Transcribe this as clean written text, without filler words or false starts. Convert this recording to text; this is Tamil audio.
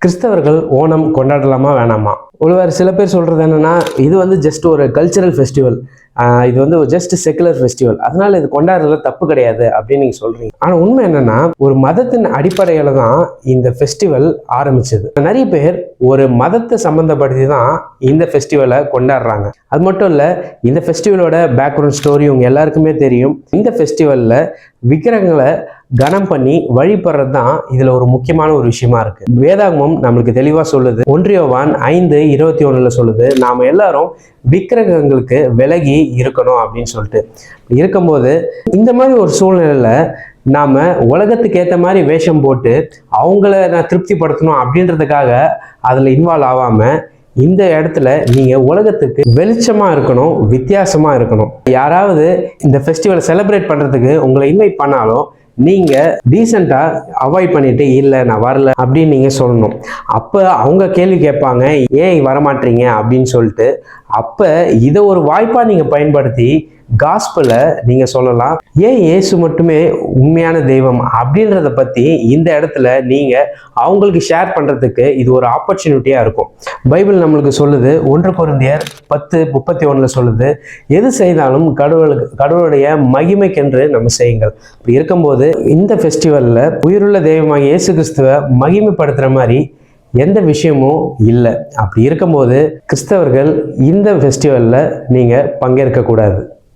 கிறிஸ்தவர்கள் ஓணம் கொண்டாடலாமா வேணாமா? ஒருவேறு சில பேர் சொல்கிறது என்னென்னா, இது வந்து ஜஸ்ட் ஒரு கல்ச்சரல் ஃபெஸ்டிவல், இது வந்து ஜஸ்ட் செக்குலர் ஃபெஸ்டிவல், அதனால இது கொண்டாடுறதுல தப்பு கிடையாது அப்படின்னு நீங்கள் சொல்கிறீங்க. ஆனால் உண்மை என்னென்னா, ஒரு மதத்தின் அடிப்படையில் தான் இந்த ஃபெஸ்டிவல் ஆரம்பிச்சது. நிறைய பேர் ஒரு மதத்தை சம்மந்தப்படுத்தி தான் இந்த ஃபெஸ்டிவலை கொண்டாடுறாங்க. அது மட்டும் இல்லை, இந்த ஃபெஸ்டிவலோட பேக்ரவுண்ட் ஸ்டோரி உங்க எல்லாருக்குமே தெரியும். இந்த ஃபெஸ்டிவலில் விக்கிரகங்களை கனம் பண்ணி வழிபடுறது தான் இதுல ஒரு முக்கியமான ஒரு விஷயமா இருக்கு. வேதாகமம் நம்மளுக்கு தெளிவா சொல்லுது. 1 யோவான் 5:21 சொல்லுது, நாம எல்லாரும் விக்கிரகங்களுக்கு விலகி இருக்கணும் அப்படின்னு சொல்லிட்டு. இருக்கும்போது இந்த மாதிரி ஒரு சூழ்நிலையில நாம உலகத்துக்கு ஏற்ற மாதிரி வேஷம் போட்டு அவங்கள நான் திருப்திப்படுத்தணும் அப்படின்றதுக்காக அதுல இன்வால்வ் ஆகாம இந்த இடத்துல நீங்க உலகத்துக்கு வெளிச்சமா இருக்கணும், வித்தியாசமா இருக்கணும். யாராவது இந்த ஃபெஸ்டிவலை செலிப்ரேட் பண்றதுக்கு உங்களை இன்வைட் பண்ணாலும் நீங்க டீசெண்டா அவாய்ட் பண்ணிட்டு இல்ல நான் வரல அப்படின்னு நீங்க சொல்லணும். அப்ப அவங்க கேள்வி கேட்பாங்க, ஏன் வரமாட்டீங்க அப்படின்னு சொல்லிட்டு. அப்ப இதை ஒரு வாய்ப்பா நீங்க பயன்படுத்தி காஸ்பலை நீங்க சொல்லலாம். ஏன் இயேசு மட்டுமே உண்மையான தெய்வம் அப்படின்றத பத்தி இந்த இடத்துல நீங்க அவங்களுக்கு ஷேர் பண்றதுக்கு இது ஒரு ஆப்பர்ச்சுனிட்டியா இருக்கும். பைபிள் நம்மளுக்கு சொல்லுது, 1 கொரிந்தியர் 10:31 சொல்லுது, எது செய்தாலும் கடவுளுடைய மகிமைக்கென்று நம்ம செய்யுங்கள். இப்படி இருக்கும்போது இந்த ஃபெஸ்டிவல்ல உயிருள்ள தெய்வமாக இயேசு கிறிஸ்துவை மகிமைப்படுத்துற மாதிரி எந்த விஷயமும் இல்லை. அப்படி இருக்கும்போது கிறிஸ்தவர்கள் இந்த ஃபெஸ்டிவல்ல நீங்க பங்கேற்க கூடாது.